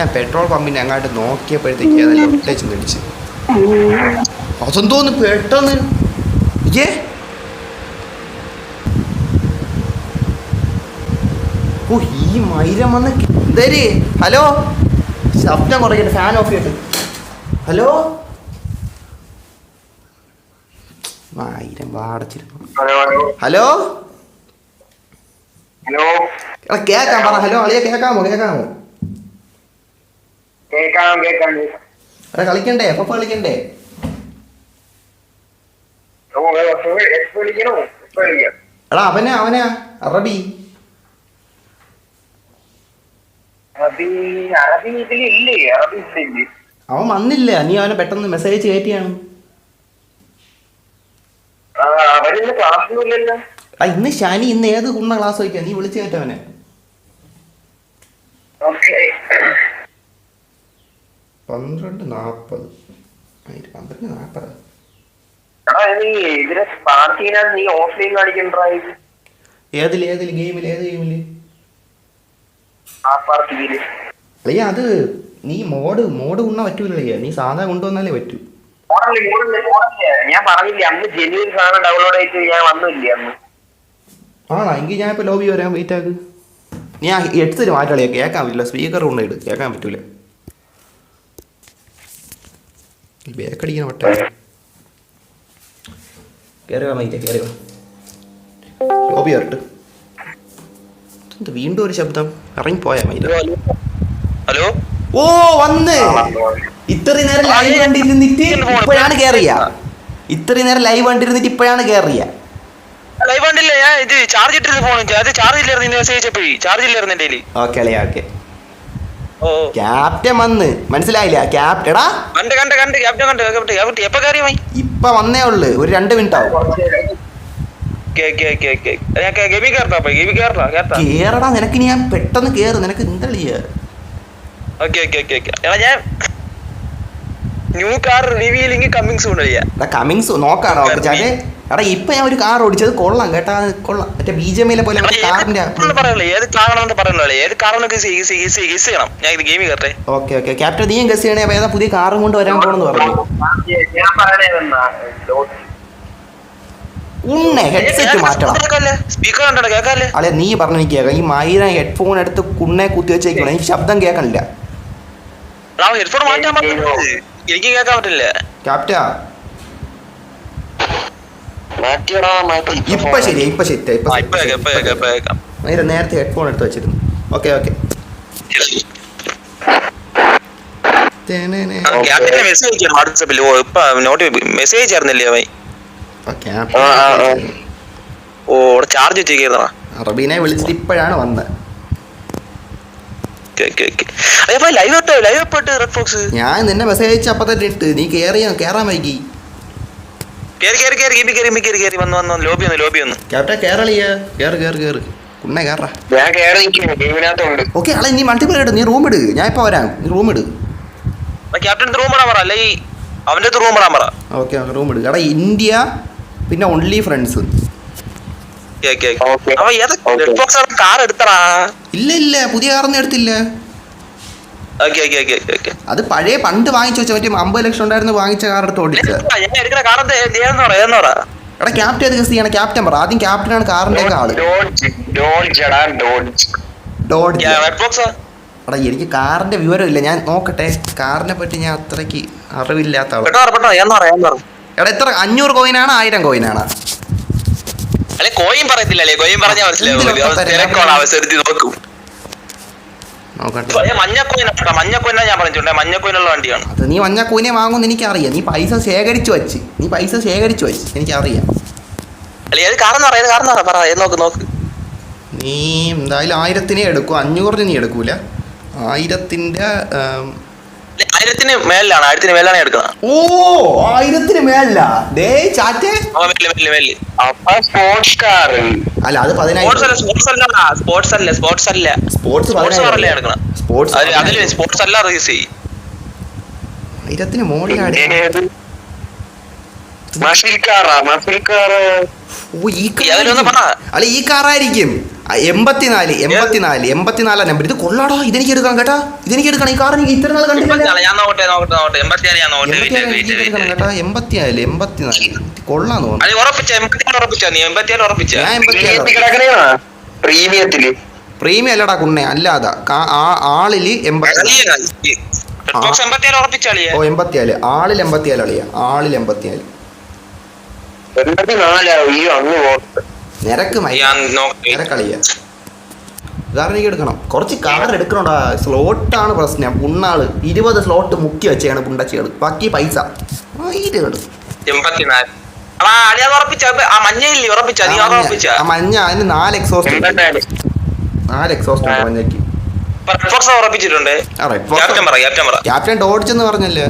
ഞാൻ പെട്രോൾ പമ്പിൻ്റെ അങ്ങോട്ട് നോക്കിയപ്പോഴത്തേക്ക് അതെല്ലാം ഒട്ടേച്ച് മേടിച്ച്. അതെന്തോന്ന് പെട്ടെന്ന് ഓ ഈ മൈരം വന്ന് എന്തേര്. ഹലോ, ശബ്ദം കുറയ്ക്കട്ടെ, ഫാൻ ഓഫ് ചെയ്തിട്ട്. ഹലോ, മൈരം വാടച്ചിരുന്നു. ഹലോ ഹലോ, കേക്കാം പറ. ഹലോ അളിയ, കേക്കാമോ? കേക്കാമോ? എടാ കളിക്കണ്ടേ? എപ്പ കളിക്കണ്ടേ? എടാ അവനാ അറബി അവൻ വന്നില്ല. നീ അവനെ പെട്ടെന്ന് മെസ്സേജ് കയറ്റിയാണ്. എടാ ഇന്ന് ശനി, ഇന്ന് ഏത് കുണ്ണ ക്ലാസ് വയ്ക്കാ? നീ വിളിച്ചു കയറ്റവനെ. 12:40. 12:40. ഏതില് ഗെയിമില്? അയ്യ അത് നീ മോഡ് കൊണ്ടാ പറ്റൂലയ്യ. നീ സാധാ കൊണ്ടുവന്നാലേ പറ്റൂ. ഞാൻ പറഞ്ഞില്ലേ അന്ന് ജെന്യൂൻ സാധനം ഡൗൺലോഡ് ചെയ്തിട്ട് ഞാൻ വന്നില്ല അന്ന്. ആണോ? എങ്കിൽ ഞാൻ ഇപ്പൊ ലോബി വരാൻ വെയിറ്റ് ആക്ക്. നീ ആ ഹെഡ്സെറ്റ് മാറ്റാളിയാ, കേൾക്കാൻ പറ്റില്ല. സ്പീക്കർ കൊണ്ടിട്ട് കേൾക്കാൻ പറ്റൂല. ബേക്കടിക്കുന്ന വട്ട കയറി വാ. ലോബി വരട്ട്. വീണ്ടും ഒരു ശബ്ദം ഇറങ്ങിപ്പോയാ മൈ. ഹലോ, ഓ വന്ന്. ഇത്രയും നേരം ലൈവ് കണ്ടിരുന്നിട്ട് ഇപ്പോഴാണ് കേറിയ. ലൈവ് കണ്ടില്ല. ഞാൻ ഇത് ചാർജ് ഇട്ടിരുന്ന ഫോൺ, അത് ചാർജ് ഇല്ലായിരുന്നു. മെസ്സേജ് ചാർജ് ഇല്ലായിരുന്നു എന്റെ കയ്യിൽ. ഓക്കെ. ക്യാപ്റ്റൻ വന്ന്, മനസ്സിലായില്ല? ക്യാപ്റ്റടാ കണ്ട് എപ്പ കയറി ഇപ്പൊ വന്നേ ഉള്ളു. ഒരു 2 മിനിറ്റ് ആവും. കേറടാ, നിനക്ക് ഞാൻ പെട്ടെന്ന് കേറ്. നിനക്ക് എന്താ ഞാൻ new car revealing coming soon നോക്കാണോ? എടാ ഇപ്പൊ ഞാൻ ഒരു കാർ ഓടിച്ചത് കൊള്ളാം കേട്ടാ, കൊള്ളാം. മറ്റേ BGMയിലെ പോലെ കാറിന്റെ. ഓക്കെ ക്യാപ്റ്റൻ, നീയും ഗസ് ചെയ്യണേ. അപ്പൊ ഏതാ പുതിയ കാറും കൊണ്ട് വരാൻ പോണെന്ന് പറഞ്ഞു. ഹെഡ്സെറ്റ് മാറ്റണം. അല്ലെ നീ പറഞ്ഞു എനിക്ക് കേൾക്കാം. ഈ മൈര ഹെഡ്ഫോൺ എടുത്ത് കുണ്ണെ കുത്തി വെച്ചേക്കണം. എനിക്ക് ശബ്ദം കേൾക്കണില്ല. എനിക്ക് കേൾക്കാൻ പറ്റില്ല ക്യാപ്റ്റാ. ഇപ്പൊ ശരി. നേരത്തെ ഹെഡ്ഫോൺ എടുത്ത് വെച്ചിരുന്നു. ഓക്കെ അറബീനെ വിളിച്ചിട്ട് ഇപ്പോഴാണ് വന്നത്. ഞാൻ നിന്നെ മെസ്സേജ് അയച്ച അപ്പൊ തന്നെ ഇട്ട്. നീ കേറാൻ വൈകി. ഓക്കെ അളെ നീ മൾട്ടിപ്ലേ ഇട്. നീ റൂം ഇട്. ഞാൻ ഇപ്പൊ വരാം. നീ റൂം ഇട്. ഓക്കെ റൂം ഇട്. എടാ ഇന്ത്യ പിന്നെ ഓൺലി ഫ്രണ്ട്സ്. ഇല്ല പുതിയ കാറൊന്നും എടുത്തില്ല. അത് പഴയ പണ്ട് വാങ്ങിച്ചു വെച്ച മറ്റേ 50 ലക്ഷം ഉണ്ടായിരുന്നു വാങ്ങിച്ച കാർ എടുത്ത് ഓടിച്ച. എടാ ക്യാപ്റ്റൻ ഏത് ഗസ് ചെയ്യണം? ക്യാപ്റ്റൻ പറ ആദ്യം. ക്യാപ്റ്റനാണ് കാറിന്റെ ആള്. എടാ എനിക്ക് കാറിന്റെ വിവരം ഇല്ല. ഞാൻ നോക്കട്ടെ. കാറിനെ പറ്റി ഞാൻ അത്രയ്ക്ക് അറിവില്ലാത്ത ആളാണ്. എടാ എത്ര 500 കോയിനാണ് 1000 കോയിനാണ്? കോയിൻ പറയത്തില്ലേ? കോയിൻ പറഞ്ഞാൽ മഞ്ഞക്കോയിനാ ഞാൻ പറഞ്ഞിട്ടുണ്ട്. മഞ്ഞക്കോയിനുള്ള വണ്ടിയാണ് അത്. നീ മഞ്ഞക്കോയിനെ വാങ്ങുമെന്ന് എനിക്കറിയാം. നീ പൈസ ശേഖരിച്ചു വെച്ച് എനിക്കറിയാം. നോക്ക്. നീ എന്തായാലും 1000 എടുക്കും. 500 നീ എടുക്കൂല. 1000 മേലാണ് എടുക്കുന്നത്. ഓ 1000 മേലല്ല. അല്ല അത് 10,000. സ്പോർട്സ് അല്ല. സ്പോർട്സ് 1000 മോളിലാണ്. അല്ല ഈ കാറായിരിക്കും. 84 നമ്പർ. ഇത് കൊള്ളാടാ, ഇതെനിക്ക് എടുക്കാം കേട്ടാ, ഇതെനിക്ക് എടുക്കണം. ഈ കാർ എനിക്ക് ഇത്ര നാൾ കണ്ടില്ല. കേട്ടാ 84 കൊള്ളാന്ന് തോന്നുന്നു. പ്രീമിയം അല്ലടാ കുണ്ണെ, അല്ലാതെ ആളില് 84. ഓ 84 ആളിൽ 84 അളിയാ, ആളിൽ 84 നിരക്ക് നിരക്കളിയ. കാരണം എനിക്ക് എടുക്കണം, കുറച്ച് കാർ എടുക്കണോടാ. സ്ലോട്ടാണ് പ്രശ്നം. പുണ്ണാള് 20 സ്ലോട്ട് മുക്കി വെച്ചാണ് പുണ്ടച്ചികള്. ബാക്കി പൈസ മഞ്ഞ. അതിന് 4 എക്സോസ്റ്റ് ഉണ്ട്. 4 എക്സോസ്റ്റ് ഉണ്ട് മഞ്ഞക്ക്. ക്യാപ്റ്റൻ ഡോഡ്ജ് എന്ന് പറഞ്ഞല്ലേ.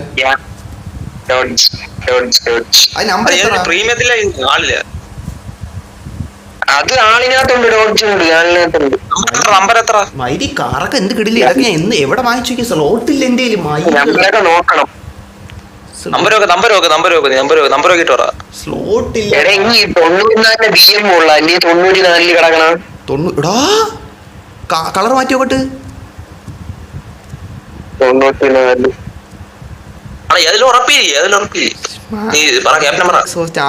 അത് നമ്പർ അത് ആളിനകത്തുണ്ട്, നമ്പർ എത്ര? മൈരി കാറൊക്കെ എന്ത് കിടില്ല. ഇതൊക്കെ ഞാൻ എവിടെ വാങ്ങിച്ചു? സ്ലോട്ടില്ല എന്റെ നോക്കണം. സ്ലോട്ടില്ല. കളർ മാറ്റി നോക്കട്ട്.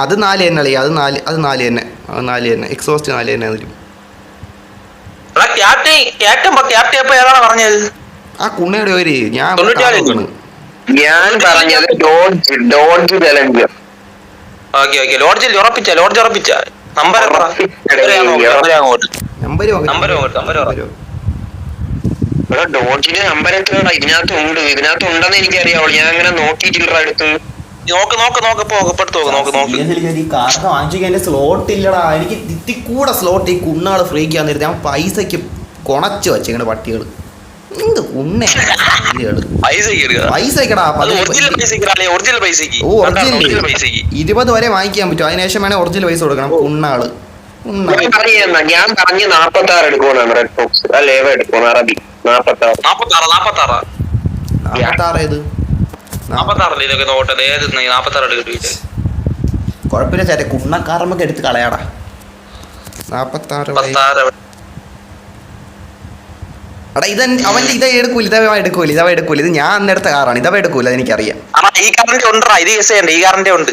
അത് 4 തന്നെ അളിയാ, അത് 4 തന്നെ. 4 തന്നെ എക്സോസ്റ്റ് 4 തന്നെ വരും. ആ കുണ്ണയുടെ ഒരു ഞാൻ പറഞ്ഞത് ഡോഡ്ജിന്റെ നമ്പർ എത്രയാണ്? ഇതിനകത്ത് ഉണ്ടെന്ന് എനിക്കറിയാവൂ. ഞാൻ അങ്ങനെ നോക്കിയിട്ടില്ല അടുത്ത്. സ്ലോട്ട് ഇല്ലടാ. എനിക്ക് ഇത്തിക്കൂടെ സ്ലോട്ട് ഈ കുണ്ണാള് ഫ്രീക്കാന്ന് തരുന്നത്. ഞാൻ പൈസക്ക് കൊണച്ച് വെച്ചേക്കണ പട്ടികള്. എന്ത് കുണ്ണയാണ് പൈസക്കടാ. 20 വരെ വാങ്ങിക്കാൻ പറ്റും. അതിനുശേഷം വേണേ ഒറിജിനൽ പൈസ കൊടുക്കണം. കുണ്ണാള് ഞാൻ പറഞ്ഞ 46 എടുക്കുവാണ്. റെഡ് ബോക്സ് അല്ല, എടുക്കണം അറബി 46 ഏത് കുഴപ്പമില്ല ചേട്ടാ. കുണ്ണക്കാറമ്മക്ക് എടുത്ത് കളയാടാ. 46 എടാ ഇത് അവന്റെ ഇതേ എടുക്കൂല. ഇതവ എടുക്കൂല. ഇത് ഞാൻ അന്നെടുത്ത കാറാണ്. ഇതവ എടുക്കൂല, എനിക്കറിയാം.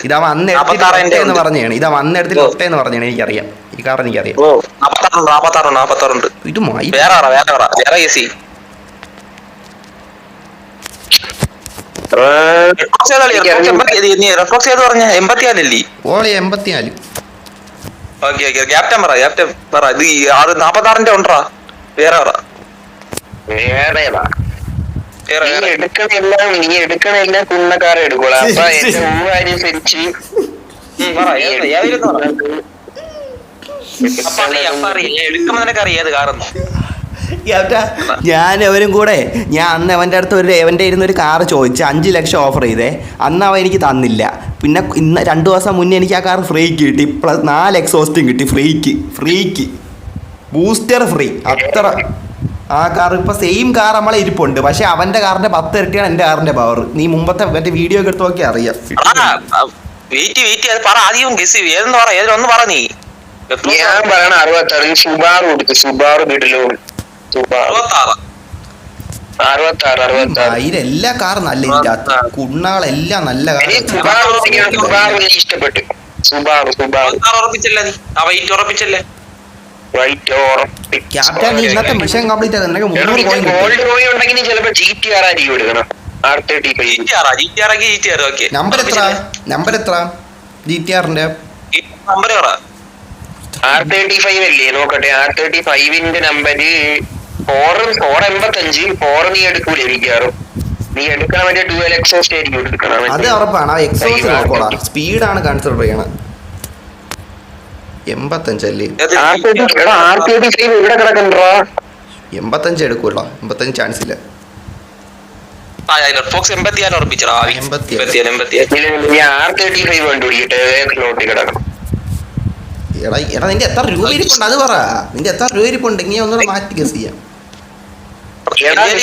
ഇതവ അന്ന് എടുത്തിട്ട് പറഞ്ഞാണ്. ഇതവ അന്ന് എടുത്തിട്ട് ഒട്ടേന്ന് പറഞ്ഞാണ്. എനിക്കറിയാം ഈ കാർ, എനിക്കറിയാം. ഇത് ഓളി 84. എടുക്കണെല്ലാം കുണ്ണക്കാരെ എടുക്കോളൂ. അപ്പൊ അനുസരിച്ച് ഞാൻ അവരും കൂടെ ഞാൻ അന്ന് അവൻ്റെ അടുത്ത് അവൻ്റെ ഇരുന്ന് ഒരു കാറ് ചോദിച്ചു. 5 ലക്ഷം ഓഫർ ചെയ്തേ. അന്ന് അവൻ എനിക്ക് തന്നില്ല. പിന്നെ ഇന്ന് 2 ദിവസം മുന്നേ എനിക്ക് ആ കാർ ഫ്രീക്ക് കിട്ടി. പ്ലസ് 4 എക്സോസ്റ്റും കിട്ടി ഫ്രീക്ക് ബൂസ്റ്റർ ഫ്രീ. അത്ര ആ കാർ ഇപ്പൊ സെയിം കാർ നമ്മളെ ഇരിപ്പുണ്ട്. പക്ഷെ അവന്റെ കാറിന്റെ 10 ഇരട്ടിയാണ് എന്റെ കാറിന്റെ പവർ. നീ മുമ്പത്തെ മറ്റേ വീഡിയോ ഒക്കെ എടുത്ത് നോക്കി അറിയാം. ഞാൻ പറയണ 66 സുബാറു കൊടുത്തു. സുബാറു കിട്ടില്ലോ. എല്ലാ കാറും നല്ല കുണ്ണാളെല്ലാം നല്ല കാർ. ഇഷ്ടപ്പെട്ടു. ക്യാപ്റ്റൻ ഇന്നത്തെ മിഷൻ കംപ്ലീറ്റ് ആകും. 300 ഉണ്ടെങ്കിൽ ചിലപ്പോ GTR ആയിരിക്കും എടുക്കണം. നമ്പർ എത്ര GTR-ന്റെ? R35 അല്ലേ? നോക്കട്ടെ. R35ന്റെ നമ്പര് 485. 4 നീ എടുക്കൂലേ മിക്കവാറും. നീ എടുക്കാൻ വേണ്ടി ഡുവൽ എക്സോസ്റ്റ് ആയിരിക്കും എടുക്കണം. അത് ഉറപ്പാണ്. എക്സോസ്റ്റ് നോക്കോടാ. സ്പീഡാണ് കൺസിഡർ ചെയ്യണം. 85 അല്ലേ? R35 ഇവിടെ കിടക്കണ്ടോ? 85 എടുക്കൂല്ലോ. 85 ചാൻസ് ഇല്ല. എടാ നിന്റെ എത്ര രൂപ ഇരിപ്പുണ്ട് അത് പറ. നിന്റെ എത്ര രൂപ ഇരിപ്പുണ്ട്? ഇനി ഒന്നുകൂടെ മാറ്റി ഗസ് ചെയ്യാം.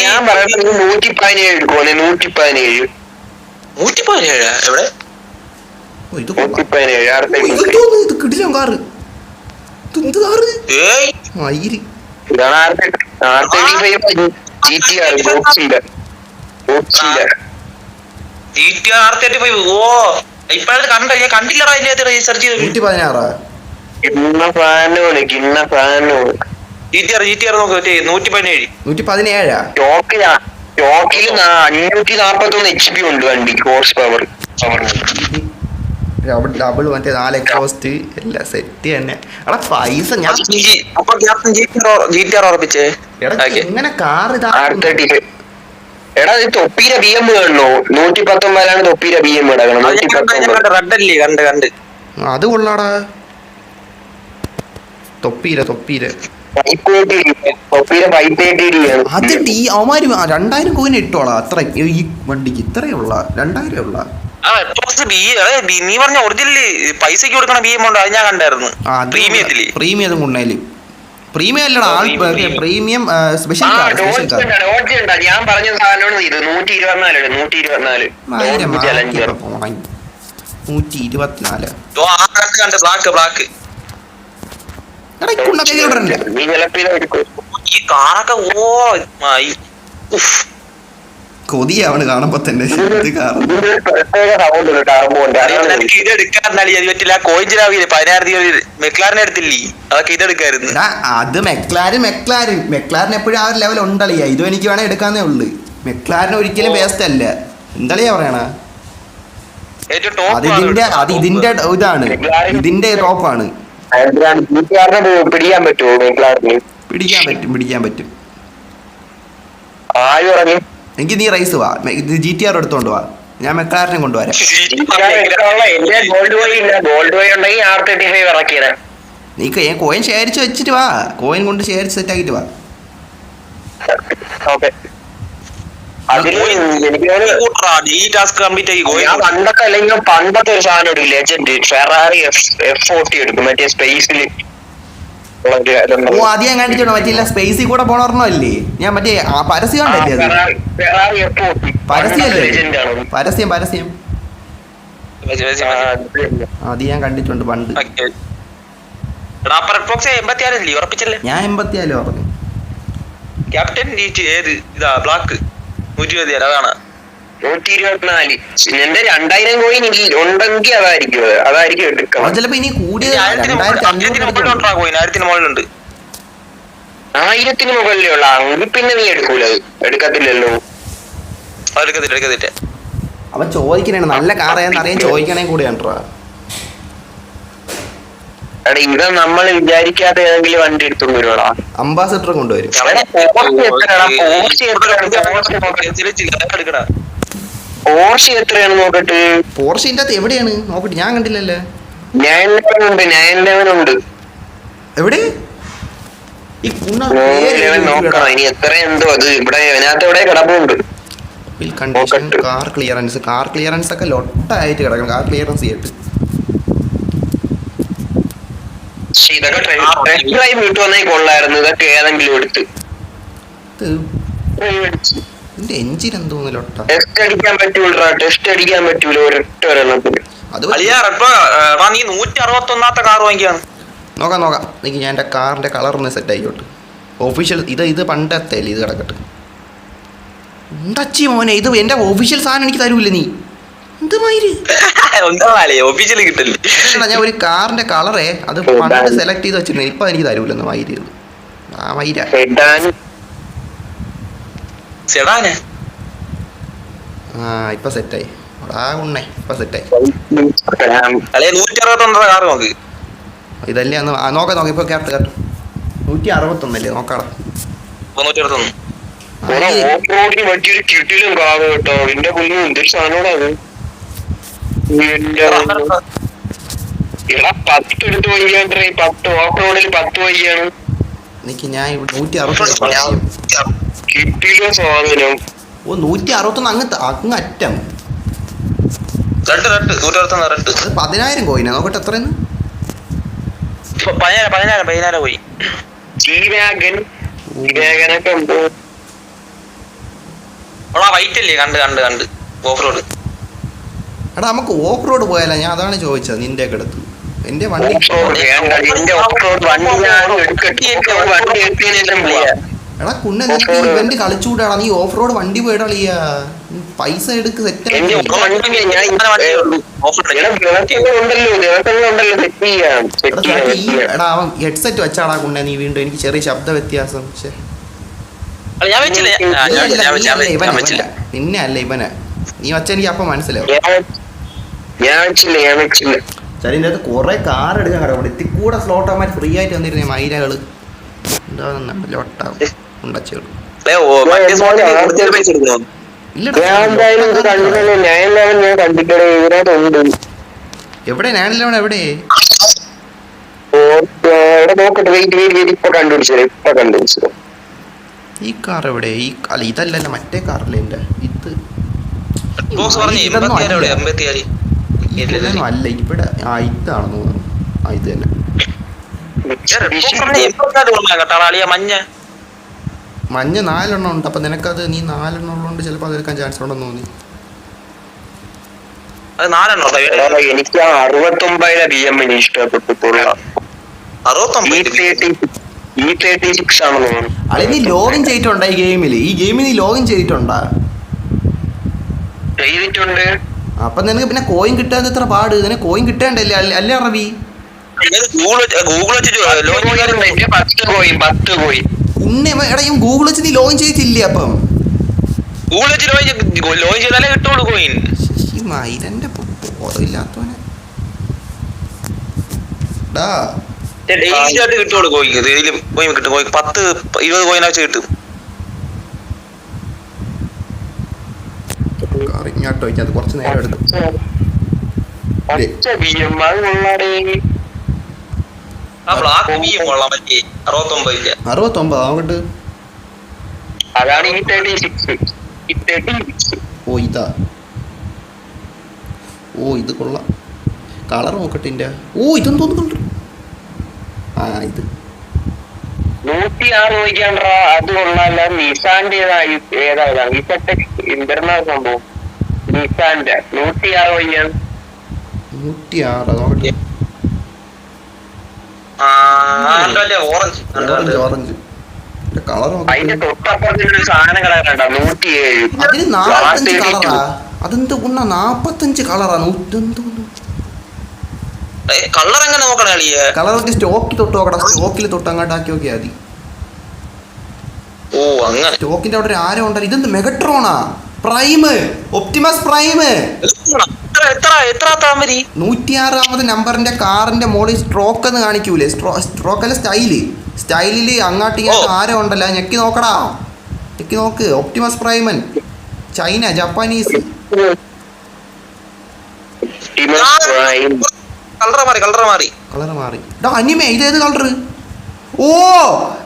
ഞാൻ പറയുന്നത് 117 എടുക്കുവാണ്. 117 ഇത് കിടിലം കാറ്. എന്ത് കാറ് ഏയ് മയില് ഇതാണ് R35 GTR ബോക്സിന്റെ GTR R35 ഓ ഇപ്പഴത് കണ്ട ഞാൻ കണ്ടില്ലടാ അതിന്റെ റീസെർച്ച് ചെയ്ത് 116 കിണ്ണ ഫാനോ GTR നോക്ക് 117 117 സ്റ്റോക്കില് 541 HP ഉണ്ട് വണ്ടി ഹോഴ്സ് പവർ ഡബിൾ മറ്റേ 4 എക്സോസ്റ്റ് എല്ലാം സെറ്റ് തന്നെ എടാ പൈസ ഞാൻ അപ്പൊ GTR ഉറപ്പിച്ചേ എടാ ഓക്കേ. എങ്ങനെ കാർ ഇതാ R35 എടാ ഇത് തൊപ്പീരെ BM കാണണോ 119 തൊപ്പീരെ BM ഇടക്കണം 119 റെഡ് അല്ലേ കണ്ട് അത് കൊള്ളാടാ തൊപ്പീര തൊപ്പീരെ 580 ആണ് അത് അവന്മാര് 2000 കോയിൻ ഇട്ടോളാ അത്ര ഈ വണ്ടിക്ക് ഇത്രയുള്ള 2000 ഉള്ള നീ പറഞ്ഞ ഒറിജിനല് പൈസക്ക് കൊടുക്കണ BM ഉണ്ട് അത് ഞാൻ കണ്ടായിരുന്നു പ്രീമിയത്തില് പ്രീമിയം കൊണ്ടേല് പ്രീമിയം അല്ലടാ premium special car special car ഞാൻ പറഞ്ഞ സാധനമാണ് ഇത് 124 124 ബ്ലാക്ക് എടാ ഇക്കുണ്ടൊക്കെ ഇടണ്ട നീ ചിലപ്പോ എടുക്കും ഈ കാറൊക്കെ ഓ ഉഫ്. കൊതിയാവണ് കാണുമ്പോ തന്നെ ഇത് കാർ എനിക്ക് ഇതെടുക്കാറുണ്ടായി അത് പറ്റില്ല കോയിൻ ചിലാവില്ലേ 16 മെക്ലാറിനെ എടുത്തില്ലേ അതൊക്കെ ഇതെടുക്കായിരുന്നു എടാ അത് മെക്ലാരൻ എപ്പോഴും ആ ഒരു ലെവൽ ഉണ്ടളിയാ ഇതും എനിക്ക് വേണേ എടുക്കാന്നേ ഉള്ളു മെക്ലാരൻ ഒരിക്കലും വേസ്റ്റ് അല്ല എന്തളിയാ പറയണ ഏറ്റവും അത് ഇതിന്റെ ഇതാണ് ഇതിന്റെ ടോപ്പാണ് പിടിക്കാൻ പറ്റുമോ പിടിക്കാൻ പറ്റും ആര് പറഞ്ഞു എനിക്ക് നീ റൈസ് വാ ഇത് GTR എടുത്തോണ്ട് വാ ഞാൻ മെക്ലാരനെ കൊണ്ടുവരാം ഗോൾഡ് വൈ ഉണ്ടെങ്കിൽ R35 ഇറക്കിയത് നീ കോയിൻ ശേഖരിച്ച് വെച്ചിട്ട് വാ കോയിൻ കൊണ്ട് ശേഖരിച്ച് സെറ്റ് ആക്കിട്ട് വാ ഓക്കെ അതില് എനിക്ക് ഞാൻ പണ്ടൊക്കെ അല്ലെങ്കിൽ പണ്ടത്തെ ഒരു സാധനം എടുക്കും ലെജൻഡ് ഫെറാറി F40 എടുക്കും മറ്റേ സ്പേസിൽ ഓ അത് ഞാൻ കണ്ടിട്ടുണ്ടോ മറ്റേ സ്പേസിൽ കൂടെ പോണല്ലേ ഞാൻ മറ്റേ പരസ്യം ഉണ്ടല്ലേ അത് ഫെറാറി F40 പരസ്യമല്ലേ ലെജൻഡ് ആണ് പരസ്യം അത് ഞാൻ കണ്ടിട്ടുണ്ട് പണ്ട് ഞാൻ 84 പറഞ്ഞു ക്യാപ്റ്റൻ ഏത് ഇതാ ബ്ലാക്ക് 120 അതാണ് 124 എന്റെ 2000 കോയിൻ ഉണ്ടെങ്കിൽ അതായിരിക്കും എടുക്കാം അത് ചിലപ്പോ ഇനി കൂടിയ 1000 മുകളിലുണ്ട് 1000 മുകളിലേ ഉള്ള എങ്കിൽ പിന്നെ നീ എടുക്കൂല അത് എടുക്കത്തില്ലല്ലോ എടുക്കത്തില്ല അവൻ ചോദിക്കണേ നല്ല കാറേന്ന് അറിയാൻ ചോദിക്കണേ കൂടിയാണ്ട്രാ എടാ ഇത് നമ്മൾ വിചാരിക്കാത്ത ഏതെങ്കിലും വണ്ടി എടുത്തോണ്ട് വരുവാടാ അംബാസഡർ കൊണ്ടുവരും പോർഷെ എത്രയാണ് നോക്കട്ടെ പോർഷിന്റെ അകത്ത് എവിടെയാണ് നോക്കട്ടെ ഞാൻ കണ്ടില്ലല്ലേ 911 ഉണ്ട് എവിടെ ഈ 911 നോക്കണം ഇനി എത്ര എന്തോ അത് ഇവിടെ അതിനകത്ത് എവിടെ കിടപ്പുണ്ട് കണ്ടീഷൻ കാർ ക്ലിയറൻസ് ഒക്കെ ലൊട്ടായിട്ട് കിടക്കണം കാർ ക്ലിയറൻസ് ചെയ്തിട്ട് ഇതൊക്കെ ടെസ്റ്റ് ഡ്രൈവ് കിട്ടുവന്നേ കൊള്ളായിരുന്നു ഇതൊക്കെ ഏതെങ്കിലും എടുത്ത് ഇതിന്റെ എഞ്ചിൻ എന്തോന്ന് ലൊട്ട ടെസ്റ്റ് അടിക്കാൻ പറ്റൂല ഒരൊറ്റ ഒരെണ്ണത്തിന് അത് നീ 161 കാർ വാങ്ങിക്കാണ് നോക്കാം എനിക്ക് ഞാൻ എൻ്റെ കാറിൻ്റെ കളറിന് സെറ്റ് ആയിക്കോട്ടെ ഒഫീഷ്യൽ ഇത് പണ്ടത്തെ ഇത് കിടക്കട്ടെ എന്തച്ചി മോനെ ഇത് എൻ്റെ ഒഫീഷ്യൽ സാധനം എനിക്ക് തരൂല്ല നീ എന്തുമായിര് ഓഫീസിൽ കിട്ടില്ലേ ഞാൻ ഒരു കാറിൻ്റെ കളറേ അത് പണ്ട് സെലക്ട് ചെയ്ത് വെച്ചിരുന്നു ഇപ്പം എനിക്ക് തരൂല്ലെന്ന് മയിര് ആ മയിര സെഡാന് ആ ഇപ്പം സെറ്റായി ആ ഉണ്ണേ ഇപ്പം സെറ്റായി 161 കാർ നോക്ക് ഇതല്ലേ അന്ന് നോക്കാം ഇപ്പോൾ കറക്റ്റ് 161 നോക്കാടാ 161 മറ്റൊരു കിട്ടിലും കാവ് കേട്ടോ എന്റെ കുഞ്ഞു എന്തൊരു സാധനമാണ് അത് എടാ 10 എടുത്ത് വയ്യാണ്ട് 10 ഓഫ് റോഡിൽ 10 വയ്യാണ് എനിക്ക് ഞാൻ ഇവിടെ 160 കിട്ടിലോ സാധനം ഓ 161 അങ്ങ് അറ്റം റെഡ് 161 അത് 10,000 കോയിനാ നോക്കട്ടെ എത്രയെന്ന് 15 പോയി ജീവാഗനൊക്കെ ഉണ്ടോ വൈറ്റ് അല്ലേ കണ്ട് ഓഫ് റോഡ് എടാ നമുക്ക് ഓഫ് റോഡ് പോയാലോ ഞാൻ അതാണ് ചോദിച്ചത് നിന്റെ ഒക്കെ അടുത്ത് എന്റെ വണ്ടി എന്റെ ഓഫ് റോഡ് വണ്ടി ഞാൻ എടുക്കട്ടെ. വണ്ടി എടുത്തതിനേഷം പോവാ. എടാ കുണ്ണ നിനക്ക് ഇവന്റ് കളിച്ചുകൂടാടാ, നീ ഓഫ് റോഡ് വണ്ടി പോയിടാ കളിയാ. പൈസ എടുക്ക് സെറ്റ് എന്റെ വണ്ടി ഞാൻ ദിവസങ്ങളുണ്ടല്ലോ സെറ്റ് ചെയ്യാം. എടാ അവൻ ഹെഡ്സെറ്റ് വെച്ചാടാ കുണ്ണ നീ വീണ്ടും. എനിക്ക് ചെറിയ ശബ്ദ വ്യത്യാസം. ഞാൻ വെച്ചില്ലേ നിന്നെ അല്ല ഇവനെ നീ വച്ച എനിക്ക് അപ്പൊ മനസ്സിലാവും. ഞാൻ വെച്ചില്ല. ഇതിന്റെ അകത്ത് കുറെ കാർ എടുക്കാൻ കിടക്കും. ഇത്തി കൂടെ സ്ലോട്ടന്മാർ ഫ്രീ ആയിട്ട് വന്നിരുന്നേ മൈരകള് ഉണ്ടാവുന്നുണ്ടല്ലോട്ടാവും ഉണ്ടച്ചേള്. എവിടെ ഞാനില്ല എവിടെ ഈ കാർ എവിടെ? ഈ അല്ല ഇതല്ലല്ലോ മറ്റേ കാറല്ലേ എന്റെ ഇത്. ഇതൊന്നും അല്ല ഇവിടെ. ഇതാണെന്ന് തോന്നുന്നു. ഇത് തന്നെ മഞ്ഞ 4 എണ്ണം ഉണ്ട്. അപ്പൊ നിനക്കത് നീ 4 എണ്ണം ഉള്ളതുകൊണ്ട് ചിലപ്പോ അതെടുക്കാൻ ചാൻസ് ഉണ്ടെന്ന് തോന്നി. എനിക്ക് 69 BM ഇഷ്ടപ്പെട്ടിട്ടുള്ള E36 ആണെന്ന് തോന്നുന്നു. അല്ലെ നീ ലോഗിൻ ചെയ്തിട്ടുണ്ടോ ഈ ഗെയിമില്? ഈ ഗെയിമിൽ നീ ലോഗിൻ ചെയ്തിട്ടുണ്ടാ? ചെയ്തിട്ടുണ്ട്. അപ്പൊ നിനക്ക് പിന്നെ കോയിൻ കിട്ടാൻ എത്ര പാട്? ഇതിനെ കോയിൻ കിട്ടേണ്ടല്ലേ അല്ലേ റവി? ഉണ്ണ എടാ ഈ ഗൂഗിൾ വെച്ച് നീ ലോഗിൻ ചെയ്തില്ലേ? അപ്പം മൈരന്റെ ബോധമില്ലാത്തവനെ കിട്ടുള്ളൂ. കോയിൻ 10-20 കോയിൻ വെച്ച് കിട്ടും. ഇങ്ങോട്ടോ അത് കുറച്ച് നേരം എടുക്കും. 69 അങ്ങോട്ട്. അതാണ് E36. ഓ ഇതാ. ഓ ഇത് കൊള്ളാം. കളർ നോക്കട്ടെ. ഓ ഇതെന്ന് തോന്നുന്നുണ്ട്. ഇത് 106 ചോദിക്കാണ്ടാ. അത് കൊള്ളാല്ല. നിസാന്റെ ഏതാ ഇന്റർനാൾ സംഭവം. നിസാന്റെ 106 ചോദിക്കാൻ. 106 നോക്കട്ടെ. ഓറഞ്ച് കളർ അതിന്റെ തൊട്ടപ്പുറത്ത് സാധനം കളറുണ്ടോ? 107. അതിന് 45 കളറാ. അതെന്ത് ഗുണ 45 കളറാ. കളർ എങ്ങനെ നോക്കണ? കളറൊക്കെ സ്റ്റോക്കിൽ തൊട്ട് നോക്കണം. സ്റ്റോക്കിൽ തൊട്ട് അങ്ങോട്ടാക്കി നോക്കിയാൽ മതി. ഓ അങ്ങനെ സ്റ്റോക്കിന്റെ അവിടെ ഒരു ആരോ ഉണ്ടല്ലോ. ഇതെന്ത് മെഗട്രോണാ? Prime ഒപ്റ്റിമസ് prime. 106 നമ്പറിന്റെ കാറിന്റെ മോളിൽ സ്ട്രോക്ക് എന്ന് കാണിക്കൂലേ? സ്ട്രോക്ക് അല്ല സ്റ്റൈലില് അങ്ങോട്ട് ഇങ്ങോട്ട് ആരോ ഉണ്ടല്ലോ. ഞെക്കി നോക്കടാ. ഞെക്കി നോക്ക്. Optimus Prime. China Japanese. Colour മാറി. അനിമേ ഇതേത് കളർ? ഓ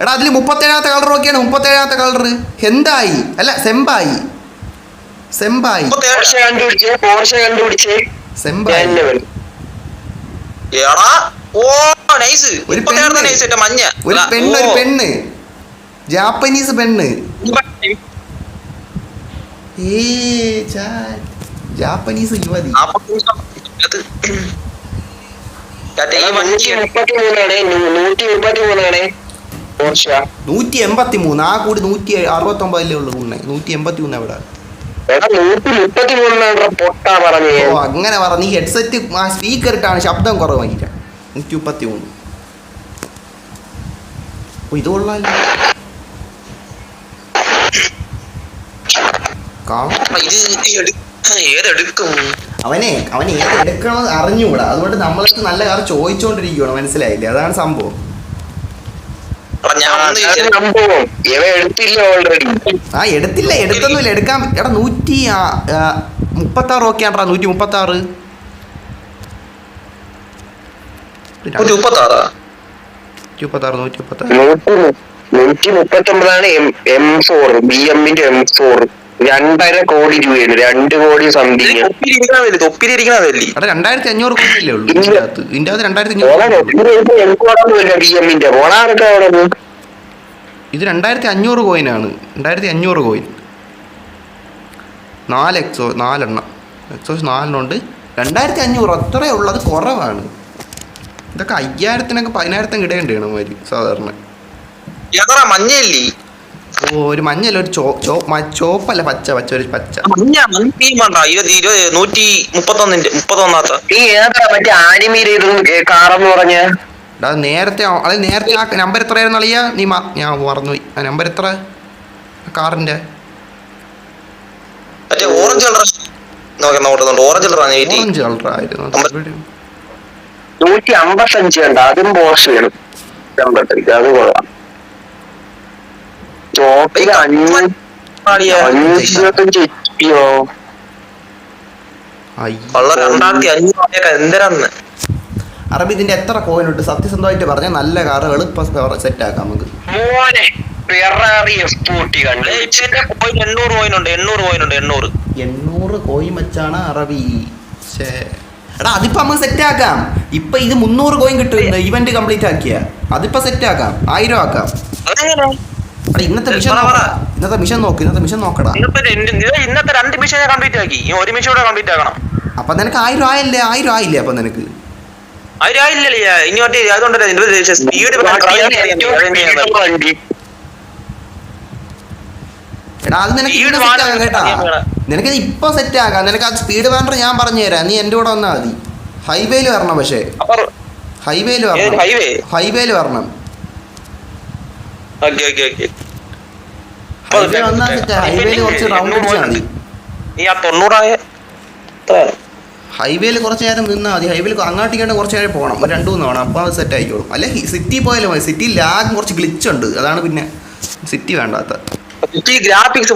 എടാ അതില് 37ാമത്തെ കളർ നോക്കിയാണ്. 37ാമത്തെ കളർ ഹെന്തായി അല്ല സെമ്പായി. ഒരു പെണ്ണ് ജാപ്പനീസ് പെണ്ണ്. ജാപ്പനീസ് യുവതി. 183. ആ കൂടി 169 ഉള്ളു. 183 എവിടെ? ഓ അങ്ങനെ പറ. നീ ഹെഡ്സെറ്റ് സ്പീക്കർ ഇട്ടാണ് ശബ്ദം കുറവാക്കിട്ട. 133. ഓ ഇത് കൊള്ളാല്ലോ. അവനെ ഏത് എടുക്കണമെന്ന് അറിഞ്ഞുകൂടാ. അതുകൊണ്ട് നമ്മളടുത്ത് നല്ല കാർ ചോദിച്ചോണ്ടിരിക്കുകയാണ്. മനസ്സിലായില്ലേ? അതാണ് സംഭവം. എടുത്തില്ല. എടുത്തൊന്നുമില്ല. എടുക്കാൻ എടാ 136 ഓക്കെ ആണ്ടാ. 136 M4 BMന്റെ M4 2.5 കോടി രൂപയാണ്. 2 കോടി സംതിങ്. 2500 കോടിയല്ലേ ഉള്ളൂ ഇതിന്റെ അകത്ത്. 2500. ഇത് 2500 കോയിനാണ്. 2500 കോയിൻ. 4 എക്സോസ് 4 ഉണ്ട്. 2500 അത്രേ ഉള്ളത്. കുറവാണ്. ഇതൊക്കെ 5000-ത്തിനൊക്കെ 10,000-ത്തിന് ഇടേണ്ടിയാണ് മാതിരി സാധാരണ. ഏതാ മഞ്ഞയില്ലേ? ഓ ഒരു മഞ്ഞല്ല, ഒരു ചോപ്പല്ല, പച്ച ഒരു പച്ച. മഞ്ഞ വേണ്ട 131 നീ ഏതാ മറ്റേ ആനിമീര് കാറെന്ന് പറഞ്ഞ നേരത്തെ ആ നമ്പർ എത്രയായിരുന്നു അളിയ? ഞാൻ മറന്നുപോയി. ആ നമ്പർ എത്ര കാറിന്റെ? Orange colour orange കളറായിരുന്നു. 155 ഉണ്ട്. അതും പോർഷ് വേണം. അത് കൊള്ളാം. ടോപ്പില് 525 എത്തിയോ? 2500 എന്തിനാന്ന്? അറബി ഇതിന്റെ എത്ര കോയിൻ ഉണ്ട്? സത്യസന്ധമായിട്ട് പറഞ്ഞ നല്ല കാറ് എളുപ്പം സെറ്റ് ആക്കാം നമുക്ക്. മോനെ ഫെറാറി F40 കണ്ടു. 800 കോയിൻ ഉണ്ട്. 800 കോയിൻ വെച്ചാണ് അറബി. എടാ അതിപ്പോ നമുക്ക് സെറ്റ് ആക്കാം. ഇപ്പൊ ഇത് 300 കോയിൻ കിട്ടും ഇവന്റ് കംപ്ലീറ്റ് ആക്കിയ. അതിപ്പോ സെറ്റ് ആക്കാം, 1000 ആക്കാം. ഇന്നത്തെ മിഷൻ നോക്കടാ. ഇന്നത്തെ 2 മിഷൻ കംപ്ലീറ്റ് ആക്കി. 1 മിഷൻ കൂടെ കംപ്ലീറ്റ് ആക്കണം. അപ്പൊ നിനക്ക് 1000 ആയില്ലേ? അപ്പൊ നിനക്ക് 1000 ആയില്ലേ? ഇനി മറ്റേ അതുകൊണ്ടല്ലേ സ്പീഡ്. എടാ അത് നിനക്ക് കേട്ടാ, നിനക്കിത് ഇപ്പൊ സെറ്റ് ആക്കാം. നിനക്ക് ആ സ്പീഡ് വേണ്ട ഞാൻ പറഞ്ഞു തരാം. നീ എന്റെ കൂടെ വന്നാൽ മതി. ഹൈവേയിൽ വരണം. പക്ഷേ ഹൈവേയിൽ വരണം. ഹൈവേയിൽ വന്നാൽ ഹൈവേയിൽ കുറച്ച് റൗണ്ട് അടിച്ചാൽ മതി. ഹൈവേയിൽ കുറച്ച് നേരം നിന്നാൽ മതി. ഹൈവേയിൽ അങ്ങോട്ടേക്കാണ്ട് കുറച്ച് നേരം പോകണം, 2-3 തവണ. അപ്പോൾ അത് സെറ്റ് ആയിക്കോളും. അല്ലെ സിറ്റി പോയാലും മതി. സിറ്റി ലാഗ് കുറച്ച് ഗ്ലിച്ച് ഉണ്ട്. അതാണ് പിന്നെ സിറ്റി വേണ്ടാത്ത. ഗ്രാഫിക്സ്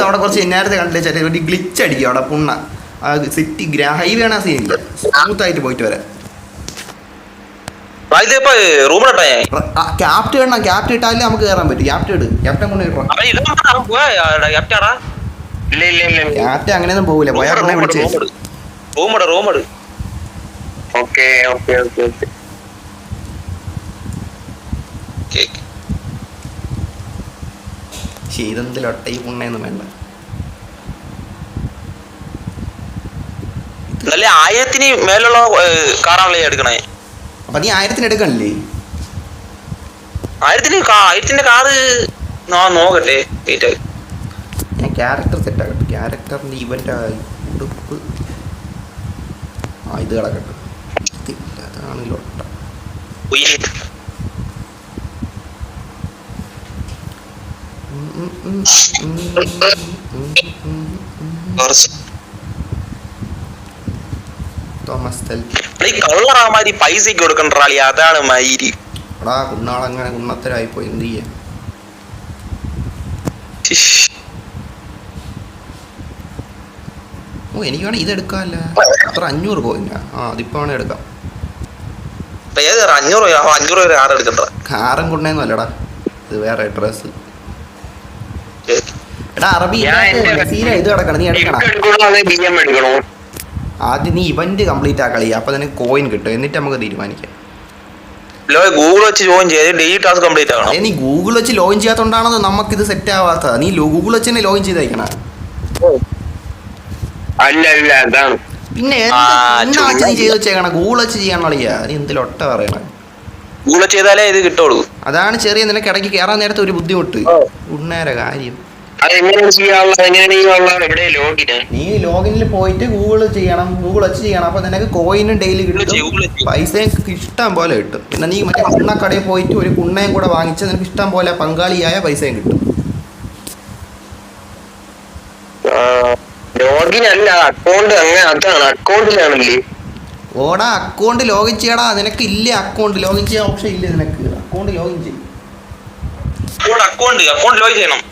അവിടെ കുറച്ച് നേരത്തെ കണ്ടില്ല, ഒരു ഗ്ലിച്ച് അടിക്കും അവിടെ പുണ്ണ. സിറ്റി ഹൈവേ ആണ് ആ സീനില്ല. സ്മൂത്ത് ആയിട്ട് പോയിട്ട് വരാം. ക്യാപ്റ്റ് വേണം. ക്യാപ്റ്റ് ഇട്ടാലേ നമുക്ക് കയറാൻ പറ്റും. ക്യാപ്റ്റൻ കൊണ്ട് കിട്ടണം. ക്യാപ്റ്റൻ അങ്ങനെയൊന്നും പോകില്ല. പോയാൽ ഉടനെ വിളിച്ചേ. ഇതെന്തിലൊട്ട ഈ പുണ്ണയൊന്നും വേണ്ട. 1000-ന് മേലുള്ള കാറാണല്ലേ എടുക്കണേ? അപ്പൊ നീ 1000-ന് എടുക്കണില്ലേ? 1000-ന്റെ കാറ് നോക്കട്ടെ. ഞാൻ ക്യാരക്ടർ സെറ്റ് ആക്കട്ടെ. ക്യാരക്ടറിന്റെ ഇവന്റ് ഉടുപ്പ് ഇത് കിടക്കട്ടെ. അതാണ് ലൊട്ട. തോമസ് പൈസക്ക് കൊടുക്കണ്ട. അതാണ് മയിരി. എടാ കുന്നാളങ്ങനെ കുന്നത്തരായിപ്പോയി. എന്ത് ചെയ്യാ? ഓ എനിക്ക് വേണേ ഇതെടുക്കാല്ല. അത്ര 500 കോയിനാ. അതിപ്പോ വേണേ എടുക്കാം. 500 കാറും കൊണ്ടേന്നും അല്ലടാ, ഇത് വേറെ ഡ്രസ്. എടാ അറബി ഇത് കിടക്കണം. നീ എടുക്കണം. ആദ്യം നീ ഇവന്റ് കംപ്ലീറ്റ് ആക്കളി. അപ്പൊ നിനക്ക് കോയിൻ കിട്ടും. എന്നിട്ട് നമുക്ക് തീരുമാനിക്കാം. ഗൂഗിൾ വെച്ച് ജോയിൻ ചെയ്ത് ഈ ടാസ്ക് കംപ്ലീറ്റ് ആക്കണം. നീ ഗൂഗിൾ വെച്ച് ലോഗിൻ ചെയ്യാത്തോണ്ടാണോ നമുക്ക് ഇത് സെറ്റ് ആവാത്തത്? നീ ഗൂഗിൾ വെച്ച് തന്നെ ലോഗിൻ ചെയ്തേക്കണ. പിന്നെ നീ ചെയ്ത് വെച്ചേക്കണം. ഗൂഗിൾ വെച്ച് ചെയ്യാനളിയാ. നീ എന്തിലൊട്ട പറയണ? ഗൂഗിൾ ചെയ്താലേ ഇത് കിട്ടുള്ളൂ. അതാണ് ചെറിയ നിനക്ക് ഇടയ്ക്ക് കയറാൻ നേരത്തെ ഒരു ബുദ്ധിമുട്ട്. ഉണ്ണേരെ കാര്യം. നീ ലോഗിനിൽ പോയിട്ട് ഗൂഗിൾ ചെയ്യണം. ഗൂഗിൾ വെച്ച് ചെയ്യണം. അപ്പൊ നിനക്ക് കോയിനും ഡെയിലി കിട്ടും, പൈസയും ഇഷ്ടം പോലെ കിട്ടും. പിന്നെ നീ മറ്റേ കുണ്ണക്കടയിൽ പോയിട്ട് ഒരു കുണ്ണയും കൂടെ വാങ്ങിച്ചാൽ നിനക്ക് ഇഷ്ടം പോലെ പങ്കാളിയായ പൈസയും കിട്ടും. ഓടാ അക്കൗണ്ട് ലോഗിൻ ചെയ്യടാ. നിനക്ക് ഇല്ല അക്കൗണ്ട് ലോഗിൻ ചെയ്യാൻ ഓപ്ഷൻ ഇല്ല നിനക്ക്. അക്കൗണ്ട് ലോഗിൻ ചെയ്യും. അക്കൗണ്ട് ലോഗിൻ ചെയ്യണം.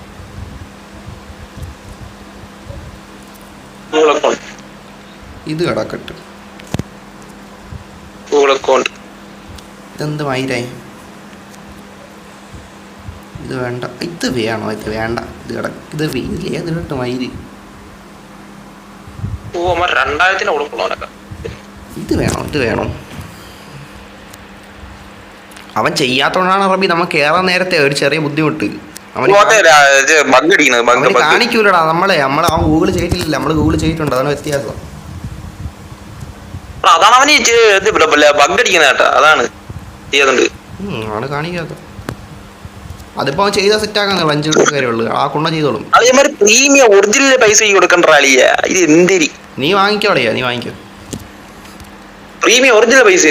ഇത് കിടക്കട്ടെ. ഇതെന്ത് മൈരായി? ഇത് വേണ്ട. ഇത് വേണോ? ഇത് വേണ്ട. ഇത് കിടക്കും. ഇത് ഇതിലിട്ട് മൈര്. ഇത് വേണോ? അവൻ ചെയ്യാത്തോണ്ടാണ് റബി നമുക്ക് കയറാൻ നേരത്തെ ഒരു ചെറിയ ബുദ്ധിമുട്ട്. കാണിക്കൂലടാ. അവൻ ഗൂഗിൾ ചെയ്തിട്ടില്ല. നമ്മള് ഗൂഗിൾ ചെയ്തിട്ടുണ്ട്. അതാണ് വ്യത്യാസം. അതാണ് അവന് ബഗ് അടിക്കുന്ന കേട്ടാ, അതാണ് ചെയ്തുണ്ട്. ആണ് കാണിക്കാത്ത അതിപ്പോ അവൻ ചെയ്താൽ സെറ്റ് ആക്കാൻ 5 മിനിറ്റ് കാര്യമുള്ളൂ. ആ കുണ്ണ ചെയ്തോളും. അതേമാതിരി പ്രീമിയം ഒറിജിനൽ പൈസ കൊടുക്കണ്ട അളിയ, ഇത് എന്തിരി നീ വാങ്ങിക്കോളിയാ, നീ വാങ്ങിക്കോ. പ്രീമിയം ഒറിജിനൽ പൈസ